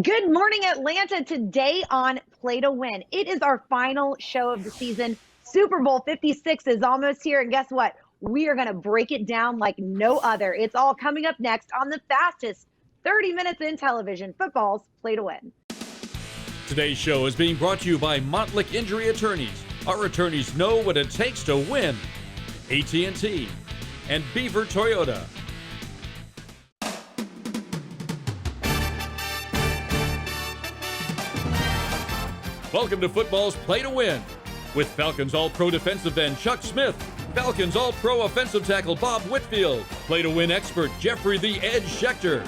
Good morning, Atlanta. Today on Play to Win, it is our final show of the season. Super Bowl 56 is almost here. And guess what? We are going to break it down like no other. It's all coming up next on the fastest 30 minutes in television, football's Play to Win. Today's show is being brought to you by Montlick Injury Attorneys. Our attorneys know what it takes to win. AT&T and Beaver Toyota. Welcome to football's Play to Win. With Falcons All-Pro defensive end Chuck Smith, Falcons All-Pro offensive tackle Bob Whitfield, Play to Win expert Jeffrey the Edge Schechter,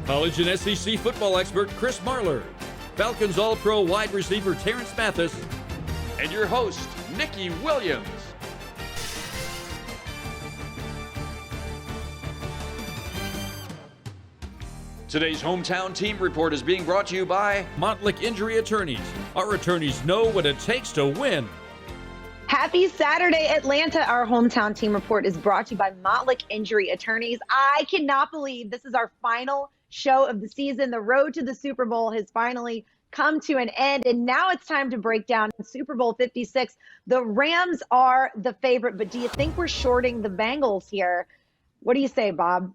college and SEC football expert Chris Marler, Falcons All-Pro wide receiver Terrence Mathis, and your host, Nikki Williams. Today's hometown team report is being brought to you by Montlick Injury Attorneys. Our attorneys know what it takes to win. Happy Saturday, Atlanta. Our hometown team report is brought to you by Montlick Injury Attorneys. I cannot believe this is our final show of the season. The road to the Super Bowl has finally come to an end, and now it's time to break down Super Bowl 56. The Rams are the favorite, but do you think we're shorting the Bengals here? What do you say, Bob?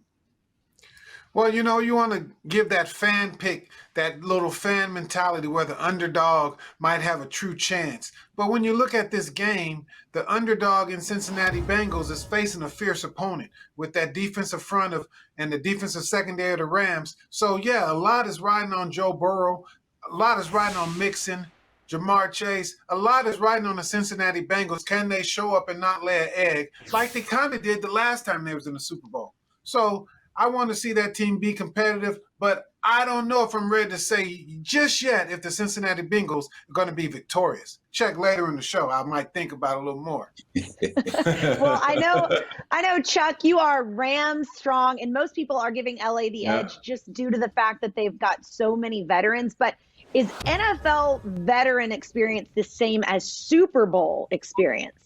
Well, you want to give that fan pick, that little fan mentality where the underdog might have a true chance. But when you look at this game, the underdog in Cincinnati Bengals is facing a fierce opponent with that defensive front and the defensive secondary of the Rams. So, yeah, a lot is riding on Joe Burrow. A lot is riding on Mixon, Jamar Chase. A lot is riding on the Cincinnati Bengals. Can they show up and not lay an egg like they kind of did the last time they was in the Super Bowl? So I want to see that team be competitive, but I don't know if I'm ready to say just yet if the Cincinnati Bengals are going to be victorious. Check later in the show. I might think about it a little more. Well, I know, Chuck, you are Rams strong, and most people are giving LA the edge just due to the fact that they've got so many veterans. But is NFL veteran experience the same as Super Bowl experience?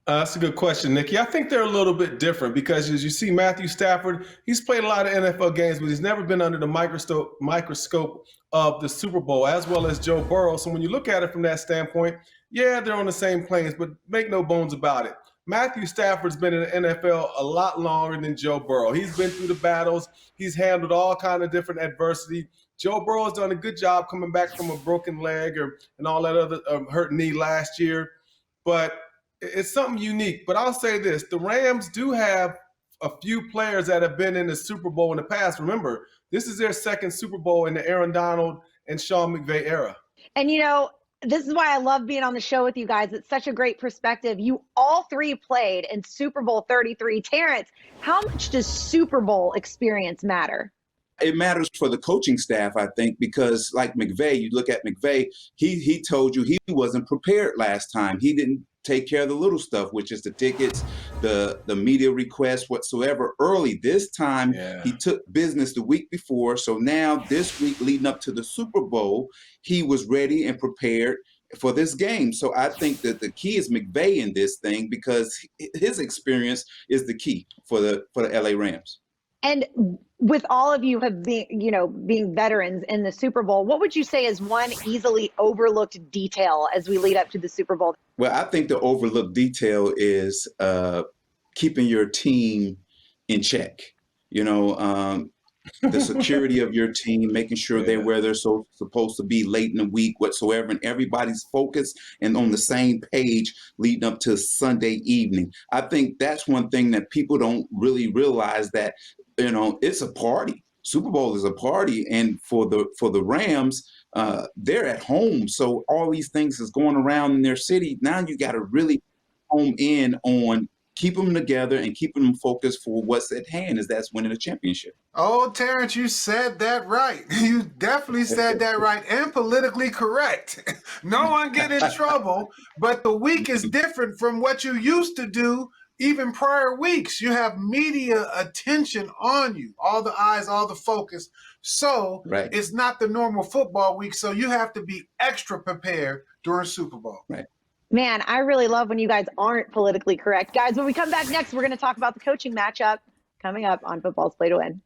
That's a good question, Nikki. I think they're a little bit different because as you see Matthew Stafford, he's played a lot of NFL games, but he's never been under the microscope of the Super Bowl, as well as Joe Burrow. So when you look at it from that standpoint, yeah, they're on the same planes, but make no bones about it. Matthew Stafford's been in the NFL a lot longer than Joe Burrow. He's been through the battles. He's handled all kind of different adversity. Joe Burrow has done a good job coming back from a broken leg and all that other hurt knee last year. But it's something unique, but I'll say this. The Rams do have a few players that have been in the Super Bowl in the past. Remember, this is their second Super Bowl in the Aaron Donald and Sean McVay era. And, this is why I love being on the show with you guys. It's such a great perspective. You all three played in Super Bowl 33. Terrence, how much does Super Bowl experience matter? It matters for the coaching staff, I think, because like McVay, you look at McVay, he told you he wasn't prepared last time. He didn't take care of the little stuff, which is the tickets, the media requests, whatsoever early. This time he took business the week before. So now this week leading up to the Super Bowl, he was ready and prepared for this game. So I think that the key is McVay in this thing because his experience is the key for the LA Rams. And with all of you have been, being veterans in the Super Bowl, what would you say is one easily overlooked detail as we lead up to the Super Bowl? Well, I think the overlooked detail is keeping your team in check. The security of your team, making sure they're where they're supposed to be late in the week, whatsoever, and everybody's focused and on the same page leading up to Sunday evening. I think that's one thing that people don't really realize, that it's a party. Super Bowl is a party, and for the Rams, they're at home, so all these things is going around in their city. Now you got to really home in on keep them together and keeping them focused for what's at hand, is that's winning a championship. Oh, Terrence, you said that right. You definitely said that right, and politically correct. No one get in trouble, but the week is different from what you used to do even prior weeks. You have media attention on you, all the eyes, all the focus. So It's not the normal football week, so you have to be extra prepared during Super Bowl. Right. Man, I really love when you guys aren't politically correct. Guys, when we come back next, we're going to talk about the coaching matchup coming up on Football's Play to Win.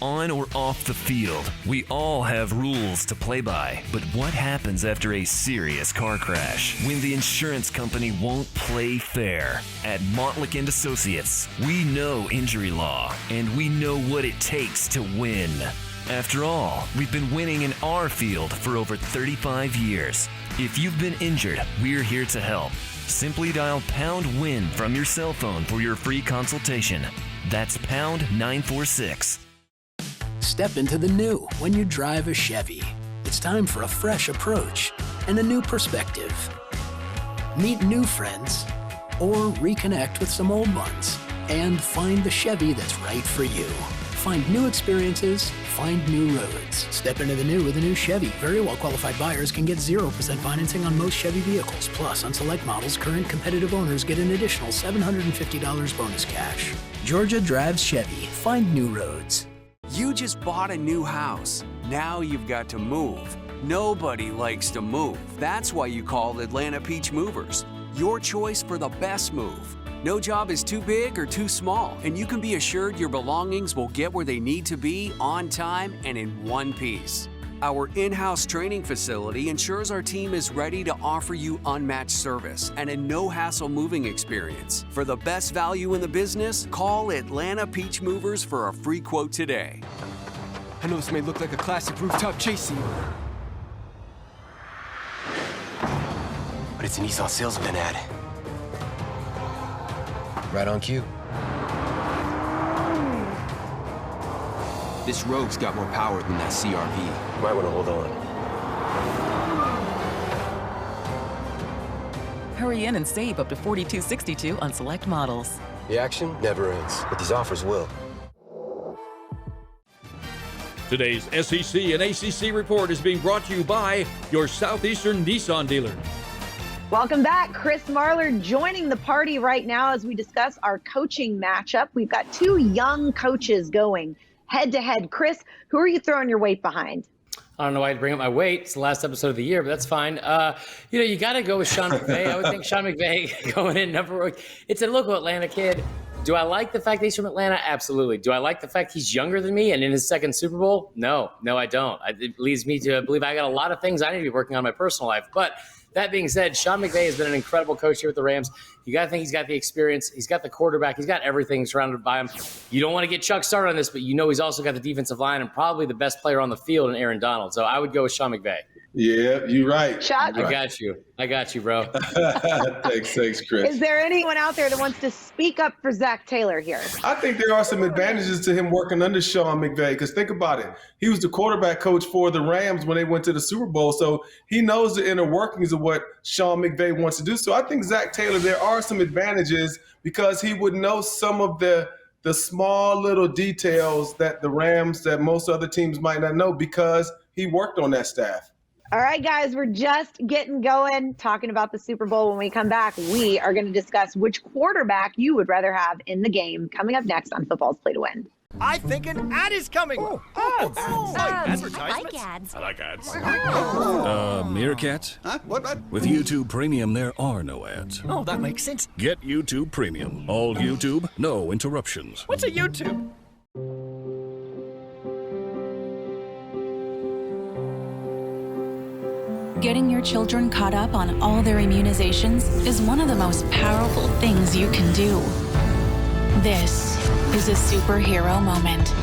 On or off the field, we all have rules to play by. But what happens after a serious car crash? When the insurance company won't play fair? At Montlick & Associates, we know injury law, and we know what it takes to win. After all, we've been winning in our field for over 35 years. If you've been injured, we're here to help. Simply dial #WIN from your cell phone for your free consultation. That's pound 946. Step into the new when you drive a Chevy. It's time for a fresh approach and a new perspective. Meet new friends or reconnect with some old ones and find the Chevy that's right for you. Find new experiences, find new roads. Step into the new with a new Chevy. Very well qualified buyers can get 0% financing on most Chevy vehicles. Plus, on select models, current competitive owners get an additional $750 bonus cash. Georgia drives Chevy. Find new roads. You just bought a new house. Now you've got to move. Nobody likes to move. That's why you call Atlanta Peach Movers. Your choice for the best move. No job is too big or too small, and you can be assured your belongings will get where they need to be on time and in one piece. Our in-house training facility ensures our team is ready to offer you unmatched service and a no-hassle moving experience. For the best value in the business, call Atlanta Peach Movers for a free quote today. I know this may look like a classic rooftop chase scene, but it's an Nissan sales event ad. Right on cue. This Rogue's got more power than that CRV. Might want to hold on. Hurry in and save up to $42.62 on select models. The action never ends, but these offers will. Today's SEC and ACC report is being brought to you by your Southeastern Nissan dealer. Welcome back. Chris Marler joining the party right now as we discuss our coaching matchup. We've got two young coaches going head-to-head. Chris, who are you throwing your weight behind? I don't know why I'd bring up my weight. It's the last episode of the year, but that's fine. You got to go with Sean McVay. I would think Sean McVay going in number one. It's a local Atlanta kid. Do I like the fact that he's from Atlanta? Absolutely. Do I like the fact he's younger than me and in his second Super Bowl? No, I don't. It leads me to believe I got a lot of things I need to be working on in my personal life. But that being said, Sean McVay has been an incredible coach here with the Rams. You got to think he's got the experience. He's got the quarterback. He's got everything surrounded by him. You don't want to get Chuck started on this, but he's also got the defensive line and probably the best player on the field in Aaron Donald. So I would go with Sean McVay. Yeah, you're right. Chuck? I got you, bro. Thanks, Chris. Is there anyone out there that wants to speak up for Zach Taylor here? I think there are some advantages to him working under Sean McVay, because think about it. He was the quarterback coach for the Rams when they went to the Super Bowl, so he knows the inner workings of what Sean McVay wants to do. So I think Zach Taylor, there are some advantages because he would know some of the small little details that the Rams, that most other teams might not know, because he worked on that staff. All right, guys, we're just getting going, talking about the Super Bowl. When we come back, we are going to discuss which quarterback you would rather have in the game, coming up next on Football's Play to Win. I think an ad is coming. Oh, ads. Advertisements. I like ads. Meerkat? Huh? What? With YouTube Premium, there are no ads. Oh, that makes sense. Get YouTube Premium. All YouTube, no interruptions. What's a YouTube? Getting your children caught up on all their immunizations is one of the most powerful things you can do. This is a superhero moment.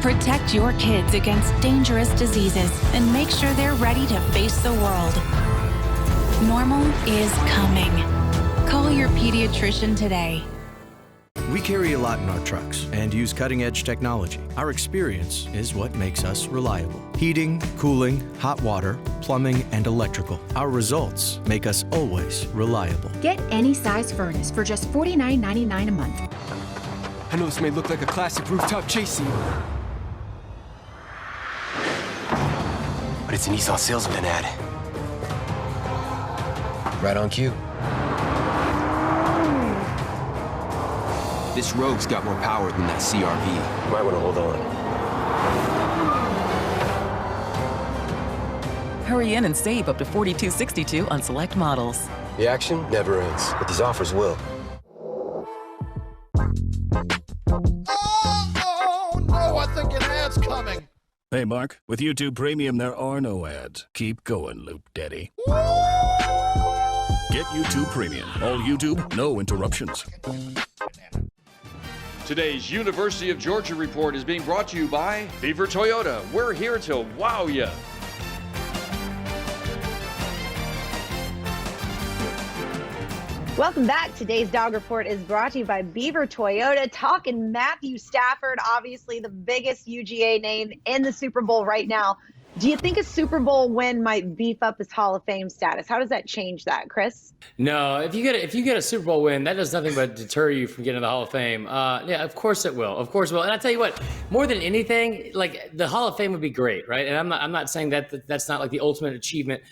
Protect your kids against dangerous diseases and make sure they're ready to face the world. Normal is coming. Call your pediatrician today. We carry a lot in our trucks and use cutting-edge technology. Our experience is what makes us reliable. Heating, cooling, hot water, plumbing, and electrical. Our results make us always reliable. Get any size furnace for just $49.99 a month. I know this may look like a classic rooftop chase scene, but it's a Nissan sales event ad. Right on cue. This Rogue's got more power than that CRV. Might want to hold on. Hurry in and save up to $42.62 on select models. The action never ends, but these offers will. coming. Hey, Mark, with YouTube Premium, there are no ads. Keep going, Loop Daddy. Get YouTube Premium. All YouTube, no interruptions. Today's University of Georgia Report is being brought to you by Beaver Toyota. We're here to wow ya. Welcome back. Today's Dog Report is brought to you by Beaver Toyota. Talking Matthew Stafford, obviously the biggest UGA name in the Super Bowl right now. Do you think a Super Bowl win might beef up his Hall of Fame status? How does that change that, Chris? No, if you get a Super Bowl win, that does nothing but deter you from getting to the Hall of Fame. Yeah, of course it will. Of course it will. And I tell you what, more than anything, like the Hall of Fame would be great, right? And I'm not saying that's not like the ultimate achievement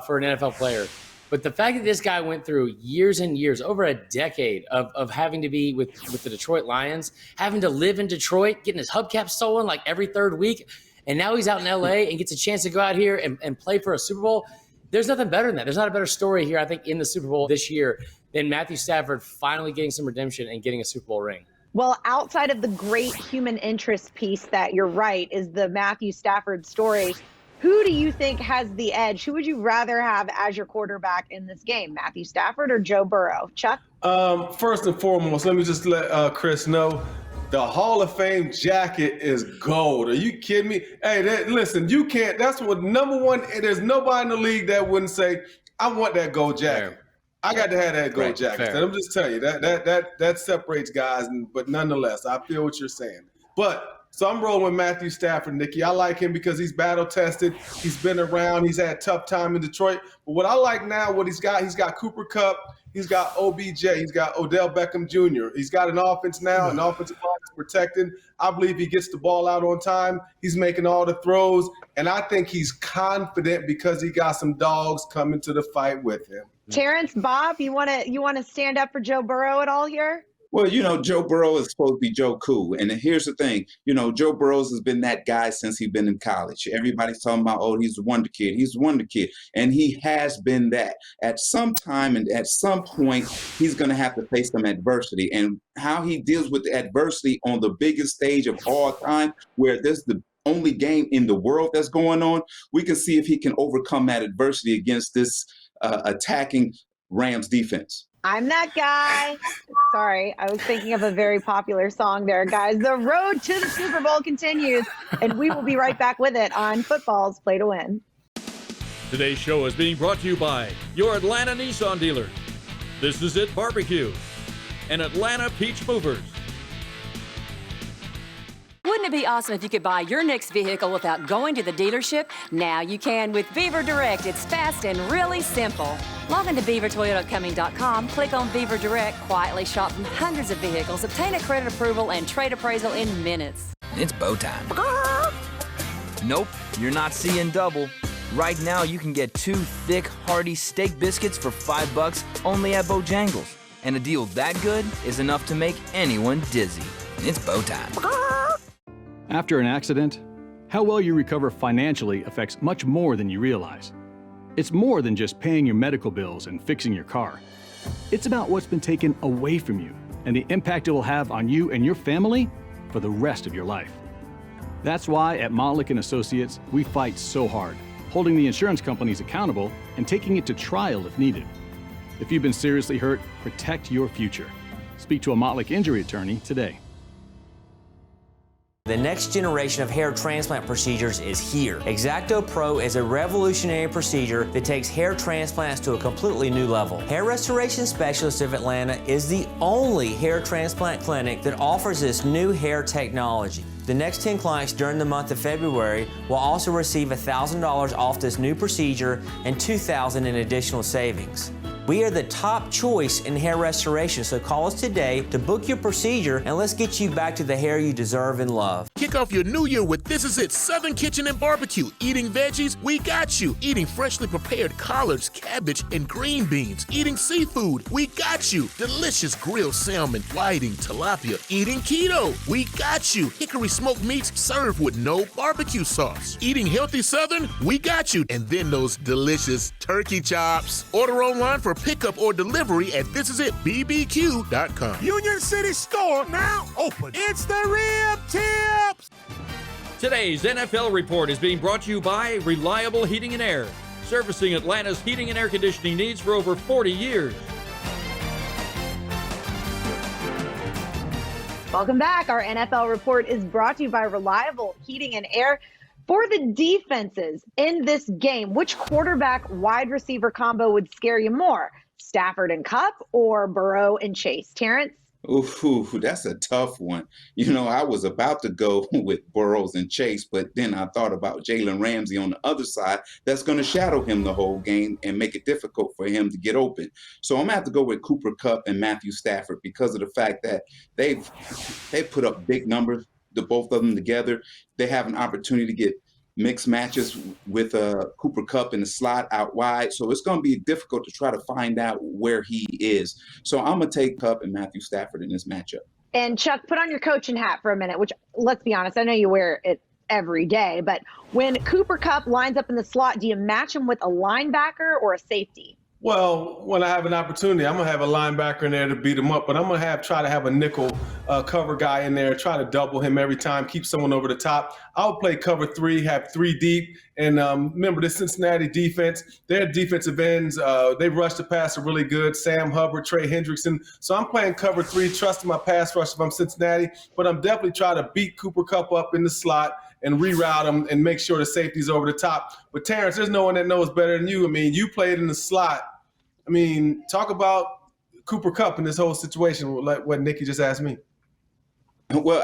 for an NFL player. But the fact that this guy went through years and years, over a decade of having to be with the Detroit Lions, having to live in Detroit, getting his hubcap stolen like every third week, and now he's out in LA and gets a chance to go out here and play for a Super Bowl. There's nothing better than that. There's not a better story here, I think, in the Super Bowl this year than Matthew Stafford finally getting some redemption and getting a Super Bowl ring. Well, outside of the great human interest piece that you're right is the Matthew Stafford story, who do you think has the edge? Who would you rather have as your quarterback in this game, Matthew Stafford or Joe Burrow? Chuck? First and foremost, let me just let Chris know the Hall of Fame jacket is gold. Are you kidding me? Hey, listen, you can't. That's what number one. There's nobody in the league that wouldn't say, "I want that gold jacket." Fair. I got to have that gold jacket. And I'm just telling you that separates guys. But nonetheless, I feel what you're saying. But so I'm rolling with Matthew Stafford, Nikki. I like him because he's battle tested. He's been around. He's had a tough time in Detroit. But what I like now, what he's got Cooper Kupp. He's got OBJ. He's got Odell Beckham Jr. He's got an offense now, an offensive line is protecting. I believe he gets the ball out on time. He's making all the throws. And I think he's confident because he got some dogs coming to the fight with him. Terrence, Bob, you want to stand up for Joe Burrow at all here? Well, Joe Burrow is supposed to be Joe Cool. And here's the thing, Joe Burrows has been that guy since he's been in college. Everybody's talking about, oh, he's a wonder kid. He's a wonder kid. And he has been that. At some time and at some point, he's going to have to face some adversity. And how he deals with the adversity on the biggest stage of all time, where this is the only game in the world that's going on, we can see if he can overcome that adversity against this attacking Rams defense. I'm that guy. Sorry, I was thinking of a very popular song there, guys. The road to the Super Bowl continues, and we will be right back with it on Football's Play to Win. Today's show is being brought to you by your Atlanta Nissan dealer. This is It Barbecue and Atlanta Peach Movers. Wouldn't it be awesome if you could buy your next vehicle without going to the dealership? Now you can with Beaver Direct. It's fast and really simple. Log into BeaverToyotaComing.com, click on Beaver Direct, quietly shop from hundreds of vehicles, obtain a credit approval and trade appraisal in minutes. It's bow time. Nope, you're not seeing double. Right now you can get 2 thick, hearty steak biscuits for $5 only at Bojangles. And a deal that good is enough to make anyone dizzy. It's bow time. After an accident, how well you recover financially affects much more than you realize. It's more than just paying your medical bills and fixing your car. It's about what's been taken away from you and the impact it will have on you and your family for the rest of your life. That's why at Montlick & Associates, we fight so hard, holding the insurance companies accountable and taking it to trial if needed. If you've been seriously hurt, protect your future. Speak to a Montlick injury attorney today. The next generation of hair transplant procedures is here. X-Acto Pro is a revolutionary procedure that takes hair transplants to a completely new level. Hair Restoration Specialist of Atlanta is the only hair transplant clinic that offers this new hair technology. The next 10 clients during the month of February will also receive $1,000 off this new procedure and $2,000 in additional savings. We are the top choice in hair restoration, so call us today to book your procedure and let's get you back to the hair you deserve and love. Kick off your new year with This Is It Southern Kitchen and Barbecue. Eating veggies? We got you. Eating freshly prepared collards, cabbage, and green beans. Eating seafood? We got you. Delicious grilled salmon, whiting, tilapia. Eating keto? We got you. Hickory smoked meats served with no barbecue sauce. Eating healthy Southern? We got you. And then those delicious turkey chops. Order online for pickup or delivery at thisisitbbq.com. Union City store now open. It's the Rib Tips. Today's NFL Report is being brought to you by Reliable Heating and Air, servicing Atlanta's heating and air conditioning needs for over 40 years. Welcome back. Our NFL Report is brought to you by Reliable Heating and Air. For the defenses in this game, which quarterback wide receiver combo would scare you more? Stafford and Kupp or Burrow and Chase? Terrence? Ooh, that's a tough one. You know, I was about to go with Burrows and Chase, but then I thought about Jalen Ramsey on the other side. That's going to shadow him the whole game and make it difficult for him to get open. So I'm going to have to go with Cooper Kupp and Matthew Stafford because of the fact that they've put up big numbers, the both of them together. They have an opportunity to get mixed matches with Cooper Kupp in the slot out wide. So it's going to be difficult to try to find out where he is. So I'm going to take Kupp and Matthew Stafford in this matchup. And Chuck, put on your coaching hat for a minute, which, let's be honest, I know you wear it every day, but when Cooper Kupp lines up in the slot, do you match him with a linebacker or a safety? Well, when I have an opportunity, I'm going to have a linebacker in there to beat him up, but I'm going to try to have a nickel cover guy in there, try to double him every time, keep someone over the top. I'll play cover 3, have 3 deep. And remember, this Cincinnati defense, their defensive ends, they rush the passer really good. Sam Hubbard, Trey Hendrickson. So I'm playing cover 3, trusting my pass rush if I'm Cincinnati, but I'm definitely trying to beat Cooper Kupp up in the slot and reroute him and make sure the safety's over the top. But Terrence, there's no one that knows better than you. I mean, you played in the slot. I mean, talk about Cooper Kupp in this whole situation, like what Nikki just asked me. Well,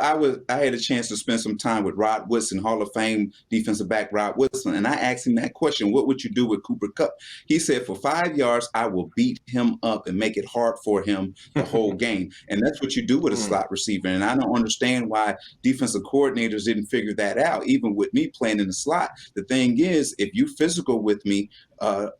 I had a chance to spend some time with Rod Woodson, Hall of Fame defensive back Rod Woodson, and I asked him that question, what would you do with Cooper Kupp? He said, for 5 yards, I will beat him up and make it hard for him the whole game. And that's what you do with a slot receiver. And I don't understand why defensive coordinators didn't figure that out, even with me playing in the slot. The thing is, if you physical with me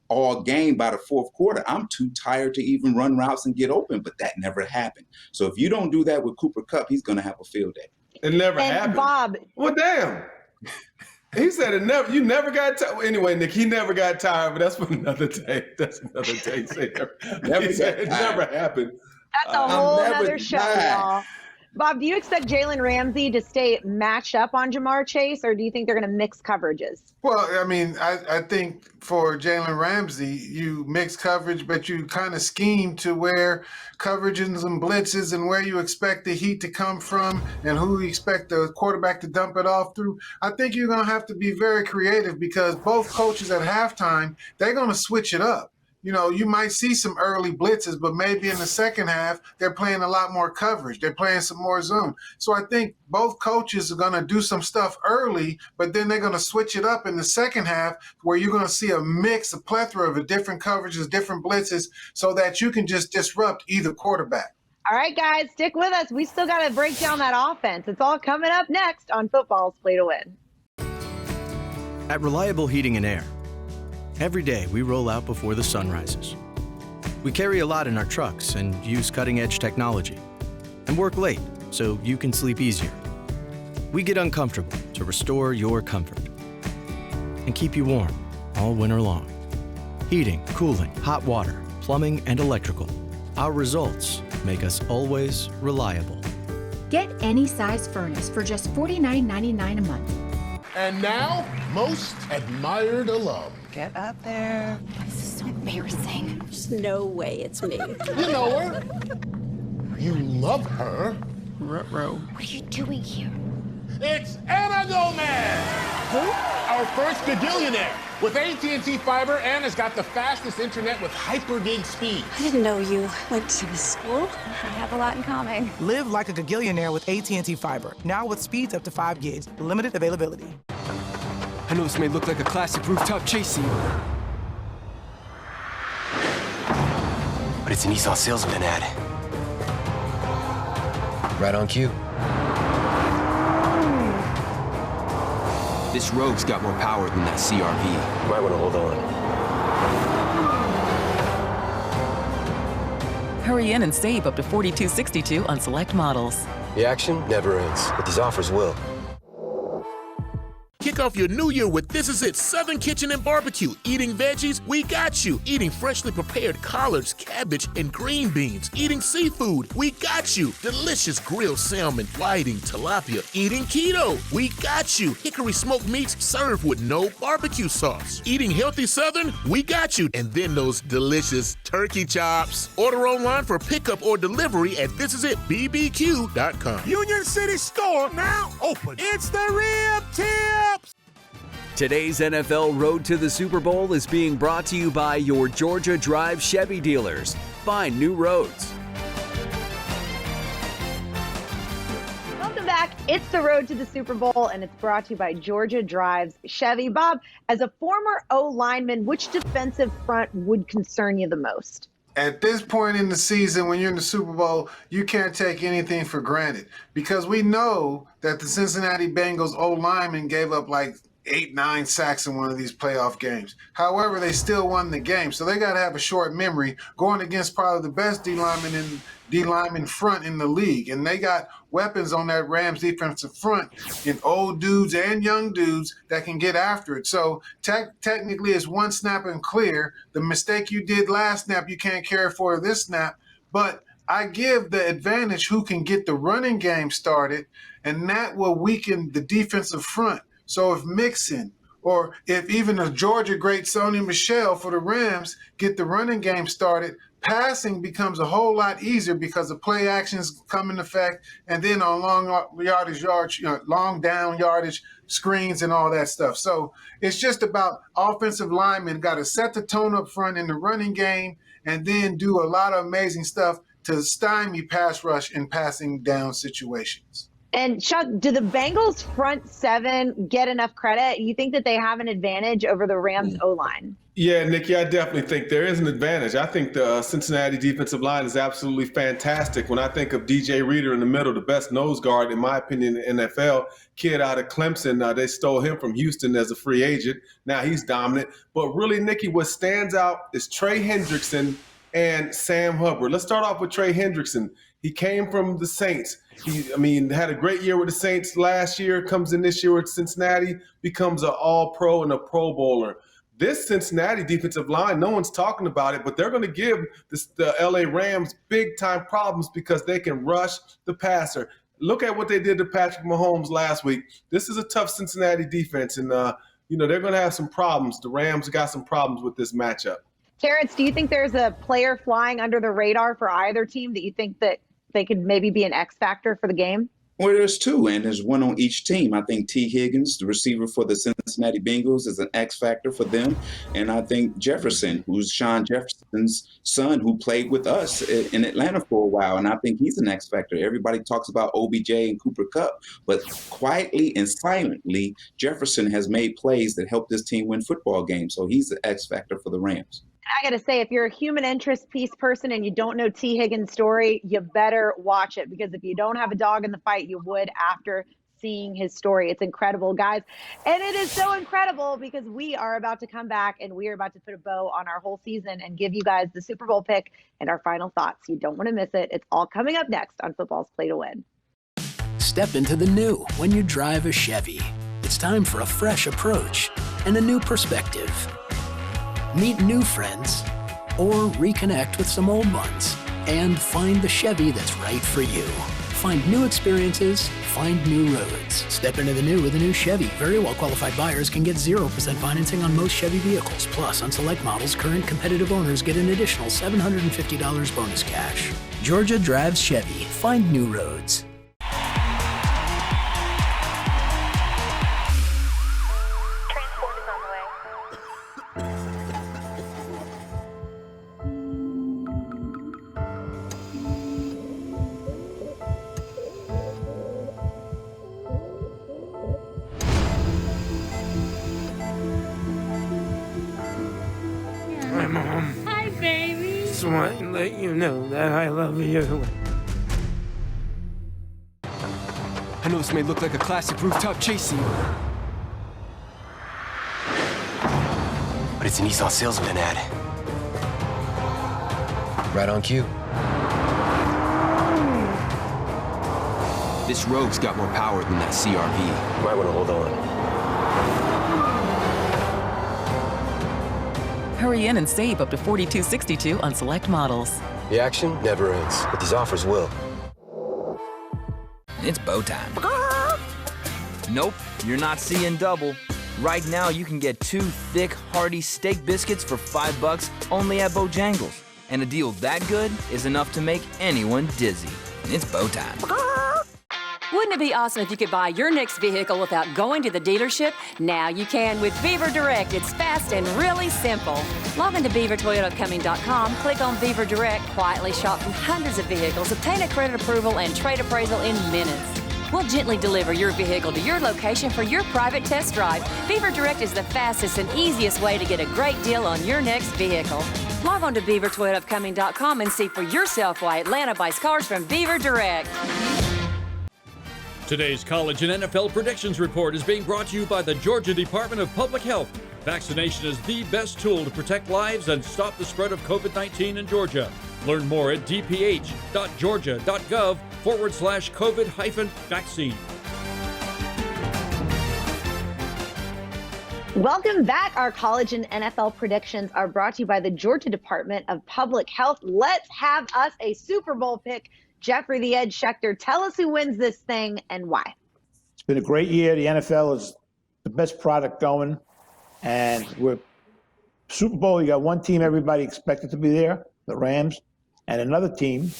all game by the fourth quarter, I'm too tired to even run routes and get open, but that never happened. So if you don't do that with Cooper Kupp, he's going to have a field day. It never happened. Bob. Well, damn. He said it never. You never got tired. Anyway, Nick, he never got tired, but that's for another day. That's another day. He said it never happened. That's a whole other show, y'all. Bob, do you expect Jalen Ramsey to stay matched up on Jamar Chase, or do you think they're going to mix coverages? Well, I mean, I think for Jalen Ramsey, you mix coverage, but you kind of scheme to where coverages and blitzes and where you expect the heat to come from and who you expect the quarterback to dump it off through. I think you're going to have to be very creative because both coaches at halftime, they're going to switch it up. You know, you might see some early blitzes, but maybe in the second half, they're playing a lot more coverage. They're playing some more zone. So I think both coaches are going to do some stuff early, but then they're going to switch it up in the second half where you're going to see a plethora of different coverages, different blitzes, so that you can just disrupt either quarterback. All right, guys, stick with us. We still got to break down that offense. It's all coming up next on Football's Play to Win. At Reliable Heating and Air, every day we roll out before the sun rises. We carry a lot in our trucks and use cutting-edge technology and work late so you can sleep easier. We get uncomfortable to restore your comfort and keep you warm all winter long. Heating, cooling, hot water, plumbing, and electrical. Our results make us always reliable. Get any size furnace for just $49.99 a month. And now, most admired alum. Get up there. This is so embarrassing. There's no way it's me. You know her. You love her. Ruh-roh. What are you doing here? It's Anna Gomez. Who? Our first gagillionaire. With AT&T Fiber, Anna's got the fastest internet with hyper-gig speed. I didn't know you went to this school. We have a lot in common. Live like a gagillionaire with AT&T Fiber. Now with speeds up to 5 gigs. Limited availability. I know this may look like a classic rooftop chase scene, but it's an Nissan sales event ad. Right on cue. This Rogue's got more power than that CRV. Might want to hold on. Hurry in and save up to $42.62 on select models. The action never ends, but these offers will. Kick off your new year with This Is It Southern Kitchen and Barbecue. Eating veggies? We got you. Eating freshly prepared collards, cabbage, and green beans. Eating seafood? We got you. Delicious grilled salmon, whiting, tilapia. Eating keto? We got you. Hickory smoked meats served with no barbecue sauce. Eating healthy Southern? We got you. And then those delicious turkey chops. Order online for pickup or delivery at thisisitbbq.com. Union City Store now open. It's the Rib Tips. Today's NFL Road to the Super Bowl is being brought to you by your Georgia Drive Chevy dealers. Find new roads. Welcome back. It's the Road to the Super Bowl, and it's brought to you by Georgia Drives Chevy. Bob, as a former O-lineman, which defensive front would concern you the most? At this point in the season, when you're in the Super Bowl, you can't take anything for granted because we know that the Cincinnati Bengals O-lineman gave up like 8-9 sacks in one of these playoff games. However, they still won the game, so they got to have a short memory going against probably the best D-lineman front in the league, and they got weapons on that Rams defensive front in old dudes and young dudes that can get after it. So technically it's one snap and clear. The mistake you did last snap, you can't carry forward this snap, but I give the advantage who can get the running game started, and that will weaken the defensive front. So if Mixon or if even a Georgia great Sony Michel for the Rams get the running game started, passing becomes a whole lot easier because the play actions come into effect, and then on long down yardage screens and all that stuff. So it's just about offensive linemen got to set the tone up front in the running game and then do a lot of amazing stuff to stymie pass rush in passing down situations. And Chuck, do the Bengals front seven get enough credit? You think that they have an advantage over the Rams O-line? Yeah, Nikki, I definitely think there is an advantage. I think the Cincinnati defensive line is absolutely fantastic. When I think of DJ Reader in the middle, the best nose guard, in my opinion, in the NFL, kid out of Clemson, they stole him from Houston as a free agent. Now he's dominant. But really, Nikki, what stands out is Trey Hendrickson and Sam Hubbard. Let's start off with Trey Hendrickson. He came from the Saints. Had a great year with the Saints last year, comes in this year with Cincinnati, becomes an All-Pro and a Pro Bowler. This Cincinnati defensive line, no one's talking about it, but they're going to give the LA Rams big-time problems because they can rush the passer. Look at what they did to Patrick Mahomes last week. This is a tough Cincinnati defense, and they're going to have some problems. The Rams got some problems with this matchup. Terrence, do you think there's a player flying under the radar for either team that you think that they could maybe be an X factor for the game? Well, there's two, and there's one on each team. I think T. Higgins, the receiver for the Cincinnati Bengals, is an X factor for them. And I think Jefferson, who's Sean Jefferson's son, who played with us in Atlanta for a while, and I think he's an X factor. Everybody talks about OBJ and Cooper Kupp, but quietly and silently, Jefferson has made plays that help this team win football games. So he's the X factor for the Rams. I got to say, if you're a human interest piece person and you don't know T. Higgins' story, you better watch it, because if you don't have a dog in the fight, you would after seeing his story. It's incredible, guys. And it is so incredible because we are about to come back and we are about to put a bow on our whole season and give you guys the Super Bowl pick and our final thoughts. You don't want to miss it. It's all coming up next on Football's Play to Win. Step into the new when you drive a Chevy. It's time for a fresh approach and a new perspective. Meet new friends or reconnect with some old ones and find the Chevy that's right for you. Find new experiences, find new roads. Step into the new with a new Chevy. Very well qualified buyers can get 0% financing on most Chevy vehicles. Plus, on select models, current competitive owners get an additional $750 bonus cash. Georgia Drives Chevy. Find new roads. Hi, baby. Just want to let you know that I love you. I know this may look like a classic rooftop chase scene, but it's an Nissan salesman ad. Right on cue. This Rogue's got more power than that CRV. Might want to hold on. Hurry in and save up to $42.62 on select models. The action never ends, but these offers will. It's bow time. Nope, you're not seeing double. Right now, you can get 2 thick, hearty steak biscuits for $5 only at Bojangles. And a deal that good is enough to make anyone dizzy. It's bow time. Wouldn't it be awesome if you could buy your next vehicle without going to the dealership? Now you can with Beaver Direct. It's fast and really simple. Log into BeaverToyotaComing.com, click on Beaver Direct, quietly shop from hundreds of vehicles, obtain a credit approval and trade appraisal in minutes. We'll gently deliver your vehicle to your location for your private test drive. Beaver Direct is the fastest and easiest way to get a great deal on your next vehicle. Log on to BeaverToyotaComing.com and see for yourself why Atlanta buys cars from Beaver Direct. Today's college and NFL predictions report is being brought to you by the Georgia Department of Public Health. Vaccination is the best tool to protect lives and stop the spread of COVID-19 in Georgia. Learn more at dph.georgia.gov/COVID-vaccine. Welcome back. Our college and NFL predictions are brought to you by the Georgia Department of Public Health. Let's have us a Super Bowl pick. Jeffrey the Edge Schechter, tell us who wins this thing and why. It's been a great year. The NFL is the best product going. And we're Super Bowl, you got one team everybody expected to be there, the Rams, and another team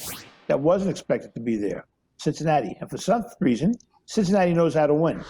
that wasn't expected to be there, Cincinnati. And for some reason, Cincinnati knows how to win.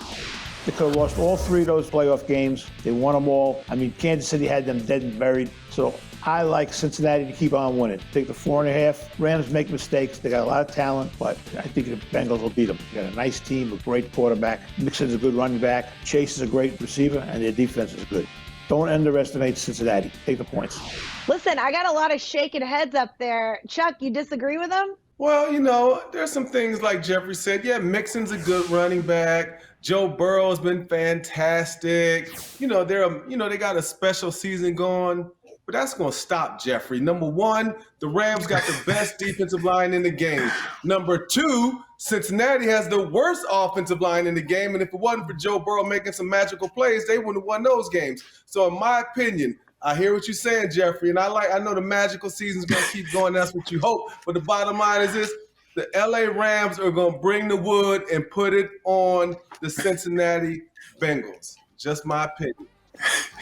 They could have lost all 3 of those playoff games. They won them all. I mean, Kansas City had them dead and buried. So I like Cincinnati to keep on winning. Take the 4.5. Rams make mistakes. They got a lot of talent, but I think the Bengals will beat them. They got a nice team, a great quarterback. Mixon's a good running back. Chase is a great receiver, and their defense is good. Don't underestimate Cincinnati. Take the points. Listen, I got a lot of shaking heads up there. Chuck, you disagree with them? Well, there's some things like Jeffrey said. Yeah, Mixon's a good running back. Joe Burrow's been fantastic. They got a special season going, but that's going to stop Jeffrey. Number one, the Rams got the best defensive line in the game. Number two, Cincinnati has the worst offensive line in the game, and if it wasn't for Joe Burrow making some magical plays, they wouldn't have won those games. So in my opinion, I hear what you're saying, Jeffrey, and I know the magical season's going to keep going. That's what you hope. But the bottom line is this. The LA Rams are going to bring the wood and put it on the Cincinnati Bengals. Just my opinion.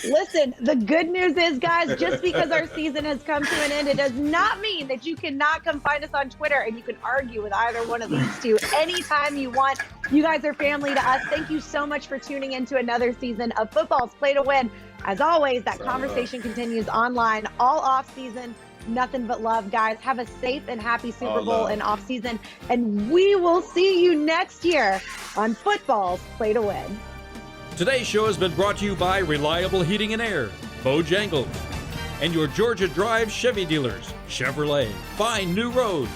Listen, the good news is, guys, just because our season has come to an end, it does not mean that you cannot come find us on Twitter and you can argue with either one of these two anytime you want. You guys are family to us. Thank you so much for tuning into another season of Football's Play to Win. As always, that conversation continues online all off season. Nothing but love, guys. Have a safe and happy Super Bowl and off season. And we will see you next year on Football's Play to Win. Today's show has been brought to you by Reliable Heating and Air, Bojangles, and your Georgia Drive Chevy dealers, Chevrolet. Find new roads.